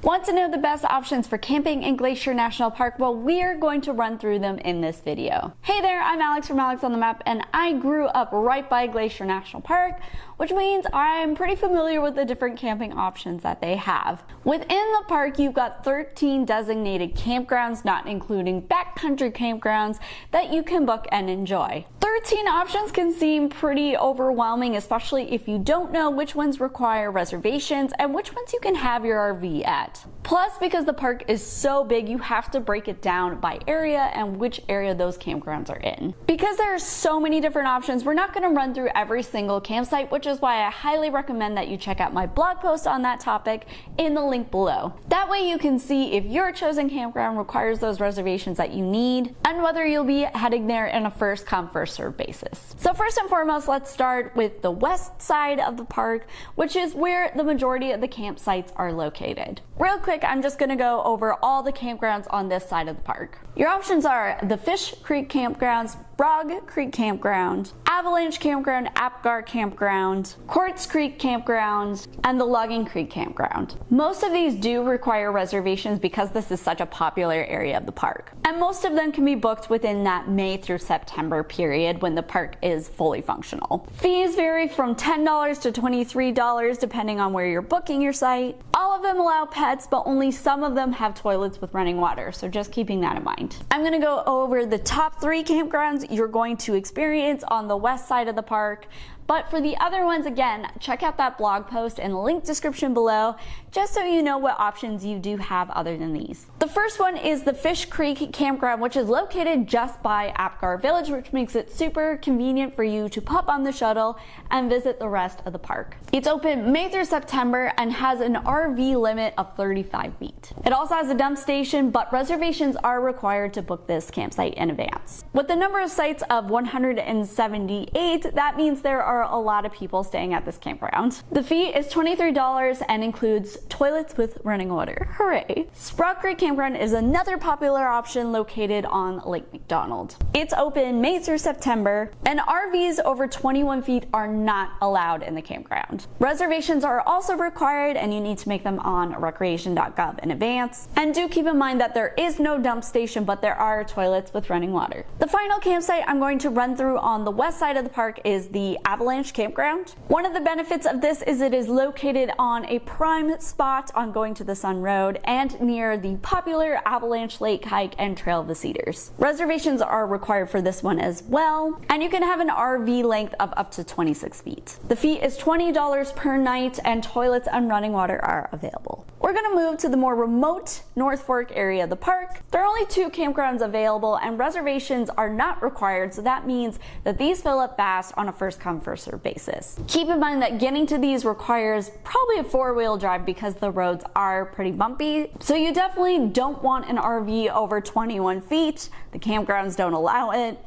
Want to know the best options for camping in Glacier National Park? Well, we're going to run through them in this video. Hey there, I'm Alex from Alex on the Map, and I grew up right by Glacier National Park, which means I'm pretty familiar with the different camping options that they have. Within the park, you've got 13 designated campgrounds, not including backcountry campgrounds, that you can book and enjoy. 13 options can seem pretty overwhelming, especially if you don't know which ones require reservations and which ones you can have your RV at. Plus, because the park is so big, you have to break it down by area and which area those campgrounds are in. Because there are so many different options, we're not going to run through every single campsite, which is why I highly recommend that you check out my blog post on that topic in the link below. That way you can see if your chosen campground requires those reservations that you need and whether you'll be heading there in a first come first served basis. So first and foremost, let's start with the west side of the park, which is where the majority of the campsites are located. Real quick, I'm just going to go over all the campgrounds on this side of the park. Your options are the Fish Creek Campgrounds, Brog Creek Campground, Avalanche Campground, Apgar Campground, Quartz Creek Campground, and the Logging Creek Campground. Most of these do require reservations because this is such a popular area of the park. And most of them can be booked within that May through September period when the park is fully functional. Fees vary from $10 to $23 depending on where you're booking your site. All of them allow pets, but only some of them have toilets with running water, so just keeping that in mind. I'm going to go over the top 3 campgrounds you're going to experience on the west side of the park. But for the other ones, again, check out that blog post in the link description below, just so you know what options you do have other than these. The first one is the Fish Creek Campground, which is located just by Apgar Village, which makes it super convenient for you to pop on the shuttle and visit the rest of the park. It's open May through September and has an RV limit of 35 feet. It also has a dump station, but reservations are required to book this campsite in advance. With the number of sites of 178, that means there are a lot of people staying at this campground. The fee is $23 and includes toilets with running water. Hooray! Sprout Creek Campground is another popular option located on Lake McDonald. It's open May through September, and RVs over 21 feet are not allowed in the campground. Reservations are also required, and you need to make them on recreation.gov in advance. And do keep in mind that there is no dump station, but there are toilets with running water. The final campsite I'm going to run through on the west side of the park is the Avalanche Campground. One of the benefits of this is it is located on a prime spot on Going to the Sun Road and near the popular Avalanche Lake Hike and Trail of the Cedars. Reservations are required for this one as well, and you can have an RV length of up to 26 feet. The fee is $20 per night, and toilets and running water are available. We're going to move to the more remote North Fork area of the park. There are only 2 campgrounds available, and reservations are not required, so that means that these fill up fast on a first come first served basis. Keep in mind that getting to these requires probably a 4-wheel drive because the roads are pretty bumpy, so you definitely don't want an RV over 21 feet. The campgrounds don't allow it,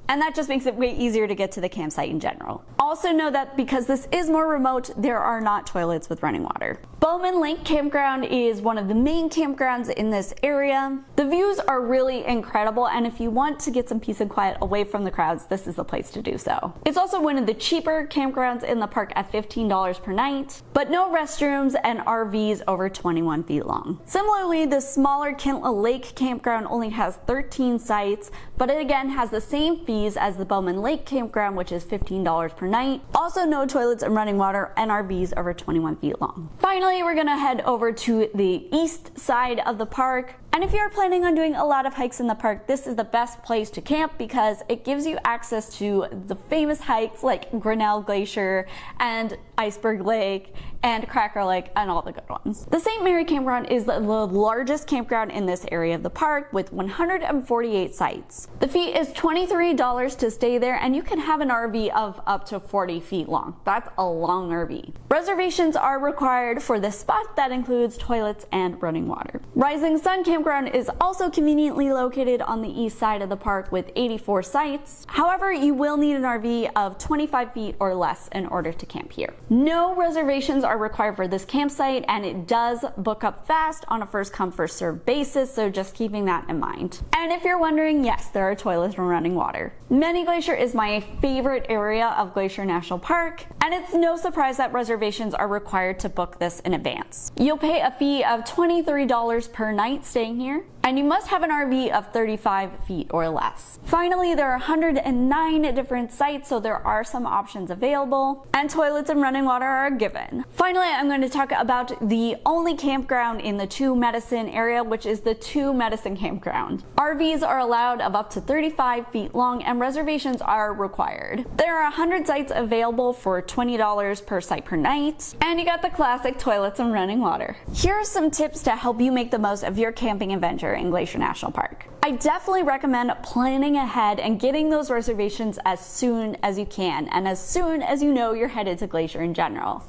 and that just makes it way easier to get to the campsite in general. Also know that because this is more remote, there are not toilets with running water. Bowman Lake Campground is one of the main campgrounds in this area. The views are really incredible, and if you want to get some peace and quiet away from the crowds, this is the place to do so. It's also one of the cheaper campgrounds in the park at $15 per night, but no restrooms and RVs over 21 feet long. Similarly, the smaller Kintla Lake Campground only has 13 sites, but it again has the same fees as the Bowman Lake Campground, which is $15 per night. Also no toilets and running water, and RVs over 21 feet long. Finally, we're gonna head over to the east side of the park. And if you're planning on doing a lot of hikes in the park, this is the best place to camp because it gives you access to the famous hikes like Grinnell Glacier and Iceberg Lake and Cracker Lake and all the good ones. The St. Mary Campground is the largest campground in this area of the park with 148 sites. The fee is $23 to stay there, and you can have an RV of up to 40 feet long. That's a long RV. Reservations are required for this spot that includes toilets and running water. Rising Sun Campground campground is also conveniently located on the east side of the park with 84 sites. However, you will need an RV of 25 feet or less in order to camp here. No reservations are required for this campsite, and it does book up fast on a first come first served basis, so just keeping that in mind. And if you're wondering, yes, there are toilets and running water. Mini Glacier is my favorite area of Glacier National Park, and it's no surprise that reservations are required to book this in advance. You'll pay a fee of $23 per night staying here, and you must have an RV of 35 feet or less. Finally, there are 109 different sites, so there are some options available, and toilets and running water are a given. Finally, I'm going to talk about the only campground in the Two Medicine area, which is the Two Medicine Campground. RVs are allowed of up to 35 feet long, and reservations are required. There are 100 sites available for $20 per site per night, and you got the classic toilets and running water. Here are some tips to help you make the most of your camping adventure in Glacier National Park. I definitely recommend planning ahead and getting those reservations as soon as you can, and as soon as you know you're headed to Glacier in general.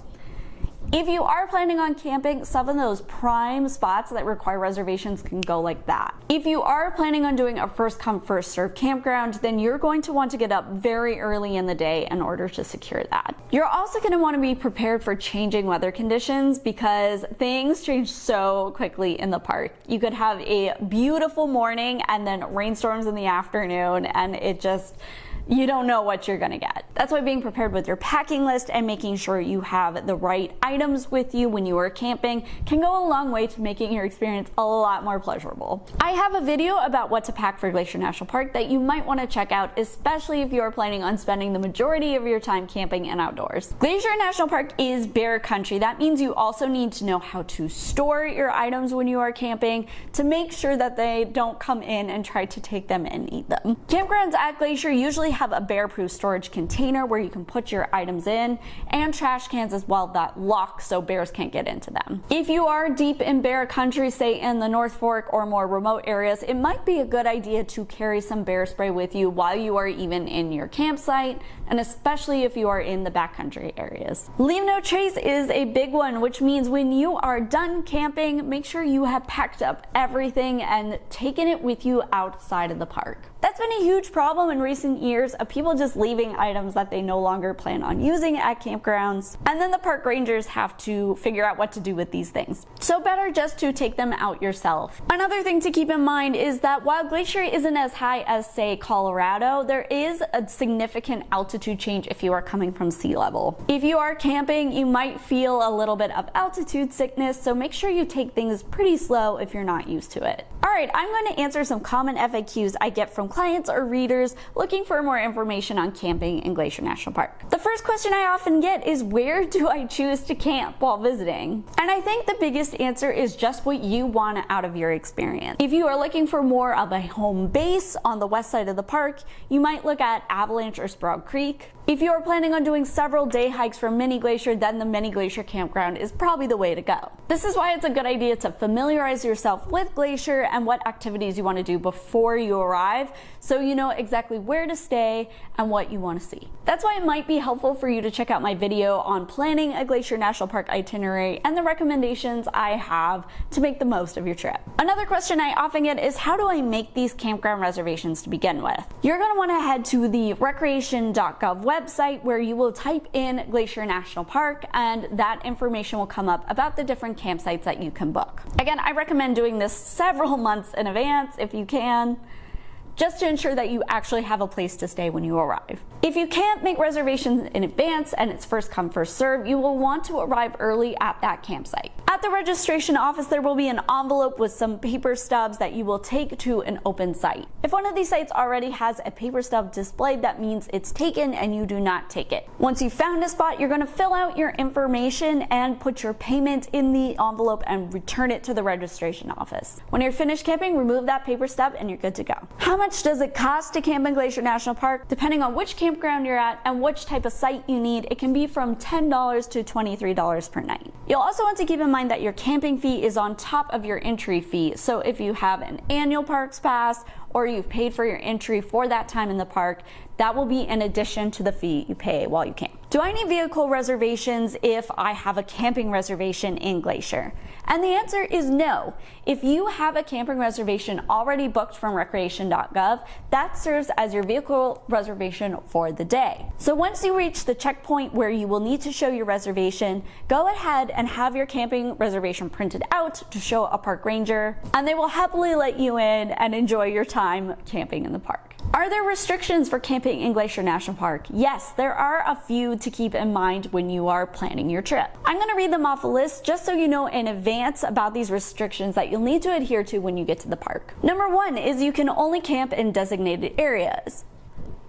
If you are planning on camping, some of those prime spots that require reservations can go like that. If you are planning on doing a first come first served campground, then you're going to want to get up very early in the day in order to secure that. You're also going to want to be prepared for changing weather conditions because things change so quickly in the park. You could have a beautiful morning and then rainstorms in the afternoon, and you don't know what you're gonna get. That's why being prepared with your packing list and making sure you have the right items with you when you are camping can go a long way to making your experience a lot more pleasurable. I have a video about what to pack for Glacier National Park that you might want to check out, especially if you are planning on spending the majority of your time camping and outdoors. Glacier National Park is bear country. That means you also need to know how to store your items when you are camping to make sure that they don't come in and try to take them and eat them. Campgrounds at Glacier usually have a bear-proof storage container where you can put your items in, and trash cans as well that lock so bears can't get into them. If you are deep in bear country, say in the North Fork or more remote areas, it might be a good idea to carry some bear spray with you while you are even in your campsite, and especially if you are in the backcountry areas. Leave no trace is a big one, which means when you are done camping, make sure you have packed up everything and taken it with you outside of the park. That's been a huge problem in recent years of people just leaving items that they no longer plan on using at campgrounds, and then the park rangers have to figure out what to do with these things. So better just to take them out yourself. Another thing to keep in mind is that while Glacier isn't as high as, say, Colorado, there is a significant altitude change if you are coming from sea level. If you are camping, you might feel a little bit of altitude sickness, so make sure you take things pretty slow if you're not used to it. Alright, I'm going to answer some common FAQs I get from clients or readers looking for more information on camping in Glacier National Park. The first question I often get is, where do I choose to camp while visiting? And I think the biggest answer is just what you want out of your experience. If you are looking for more of a home base on the west side of the park, you might look at Avalanche or Sprout Creek. If you are planning on doing several day hikes from Mini Glacier, then the Mini Glacier campground is probably the way to go. This is why it's a good idea to familiarize yourself with Glacier and what activities you want to do before you arrive, so you know exactly where to stay and what you want to see. That's why it might be helpful for you to check out my video on planning a Glacier National Park itinerary and the recommendations I have to make the most of your trip. Another question I often get is, how do I make these campground reservations to begin with? You're going to want to head to the recreation.gov website where you will type in Glacier National Park, and that information will come up about the different campsites that you can book. Again, I recommend doing this several months in advance if you can, just to ensure that you actually have a place to stay when you arrive. If you can't make reservations in advance and it's first come first serve, you will want to arrive early at that campsite. At the registration office, there will be an envelope with some paper stubs that you will take to an open site. If one of these sites already has a paper stub displayed, that means it's taken and you do not take it. Once you've found a spot, you're going to fill out your information and put your payment in the envelope and return it to the registration office. When you're finished camping, remove that paper stub and you're good to go. How much does it cost to camp in Glacier National Park? Depending on which campground you're at and which type of site you need, it can be from $10 to $23 per night. You'll also want to keep in mind that your camping fee is on top of your entry fee. So if you have an annual parks pass or you've paid for your entry for that time in the park, that will be in addition to the fee you pay while you camp. Do I need vehicle reservations if I have a camping reservation in Glacier? And the answer is no. If you have a camping reservation already booked from recreation.gov, that serves as your vehicle reservation for the day. So once you reach the checkpoint where you will need to show your reservation, go ahead and have your camping reservation printed out to show a park ranger, and they will happily let you in and enjoy your time camping in the park. Are there restrictions for camping in Glacier National Park? Yes, there are a few to keep in mind when you are planning your trip. I'm going to read them off a list just so you know in advance about these restrictions that you'll need to adhere to when you get to the park. Number 1 is you can only camp in designated areas.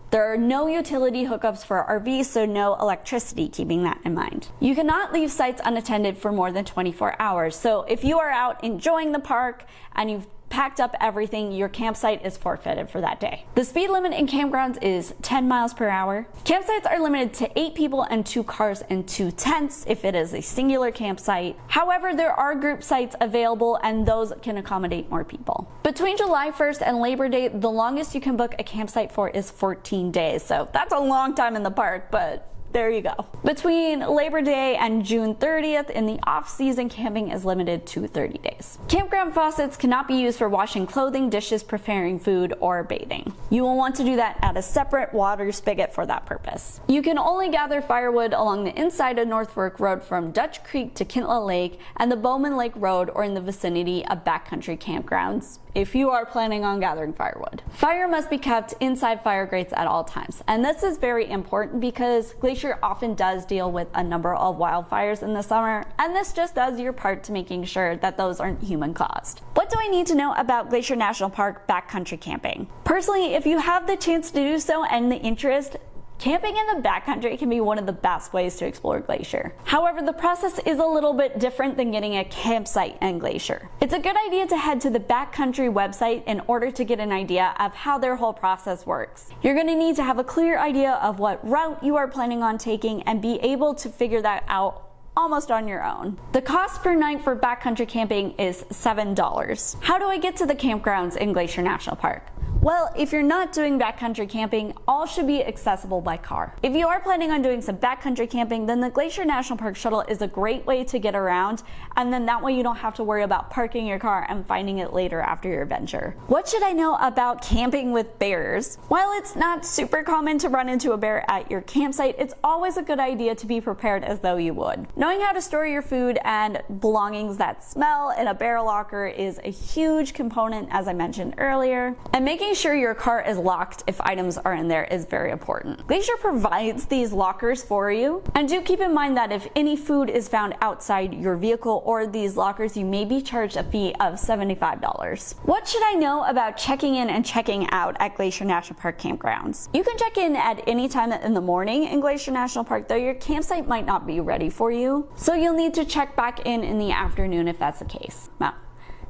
There are no utility hookups for RVs, so no electricity, keeping that in mind. You cannot leave sites unattended for more than 24 hours. So if you are out enjoying the park and you've packed up everything, your campsite is forfeited for that day. The speed limit in campgrounds is 10 miles per hour. Campsites are limited to 8 people and 2 cars and 2 tents if it is a singular campsite. However, there are group sites available and those can accommodate more people. Between July 1st and Labor Day, the longest you can book a campsite for is 14 days. So that's a long time in the park, but there you go. Between Labor Day and June 30th, in the off-season, camping is limited to 30 days. Campground faucets cannot be used for washing clothing, dishes, preparing food, or bathing. You will want to do that at a separate water spigot for that purpose. You can only gather firewood along the inside of North Fork Road from Dutch Creek to Kintla Lake and the Bowman Lake Road, or in the vicinity of backcountry campgrounds, if you are planning on gathering firewood. Fire must be kept inside fire grates at all times. And this is very important because Glacier often does deal with a number of wildfires in the summer, and this just does your part to making sure that those aren't human caused. What do I need to know about Glacier National Park backcountry camping? Personally, if you have the chance to do so and the interest, camping in the backcountry can be one of the best ways to explore Glacier. However, the process is a little bit different than getting a campsite in Glacier. It's a good idea to head to the backcountry website in order to get an idea of how their whole process works. You're going to need to have a clear idea of what route you are planning on taking and be able to figure that out almost on your own. The cost per night for backcountry camping is $7. How do I get to the campgrounds in Glacier National Park? Well, if you're not doing backcountry camping, all should be accessible by car. If you are planning on doing some backcountry camping, then the Glacier National Park shuttle is a great way to get around, and then that way you don't have to worry about parking your car and finding it later after your adventure. What should I know about camping with bears? While it's not super common to run into a bear at your campsite, it's always a good idea to be prepared as though you would. Knowing how to store your food and belongings that smell in a bear locker is a huge component, as I mentioned earlier, and making sure your car is locked if items are in there is very important. Glacier provides these lockers for you, and do keep in mind that if any food is found outside your vehicle or these lockers, you may be charged a fee of $75. What should I know about checking in and checking out at Glacier National Park campgrounds? You can check in at any time in the morning in Glacier National Park, though your campsite might not be ready for you, so you'll need to check back in the afternoon if that's the case. Now,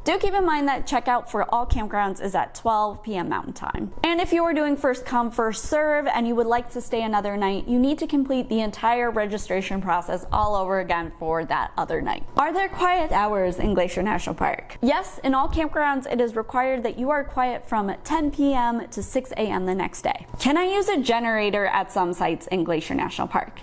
do keep in mind that checkout for all campgrounds is at 12 p.m. Mountain Time. And if you are doing first come, first serve and you would like to stay another night, you need to complete the entire registration process all over again for that other night. Are there quiet hours in Glacier National Park? Yes, in all campgrounds it is required that you are quiet from 10 p.m. to 6 a.m. the next day. Can I use a generator at some sites in Glacier National Park?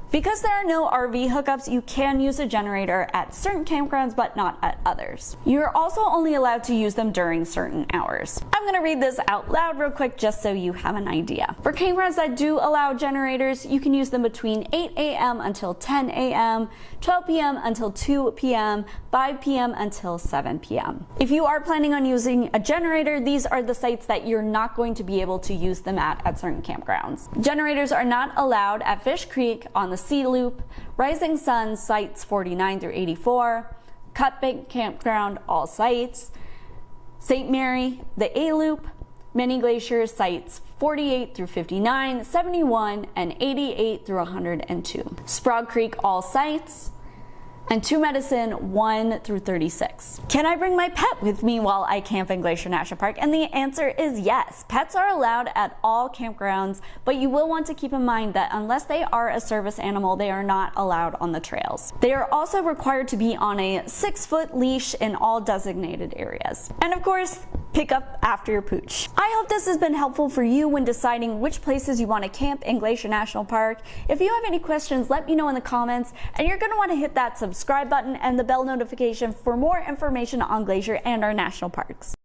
Because there are no RV hookups, you can use a generator at certain campgrounds, but not at others. You're also only allowed to use them during certain hours. I'm gonna read this out loud real quick just so you have an idea. For campgrounds that do allow generators, you can use them between 8 a.m. until 10 a.m., 12 p.m. until 2 p.m., 5 p.m. until 7 p.m. If you are planning on using a generator, these are the sites that you're not going to be able to use them at certain campgrounds. Generators are not allowed at Fish Creek, on the Sea Loop, Rising Sun sites 49 through 84, Cut Bank Campground, all sites, St. Mary, the A Loop, Mini Glacier sites 48 through 59, 71, and 88 through 102. Sprague Creek, all sites, and Two Medicine 1 through 36. Can I bring my pet with me while I camp in Glacier National Park? And the answer is yes. Pets are allowed at all campgrounds, but you will want to keep in mind that unless they are a service animal, they are not allowed on the trails. They are also required to be on a 6-foot leash in all designated areas. And of course, pick up after your pooch. I hope this has been helpful for you when deciding which places you want to camp in Glacier National Park. If you have any questions, let me know in the comments, and you're going to want to hit that subscribe button and the bell notification for more information on Glacier and our national parks.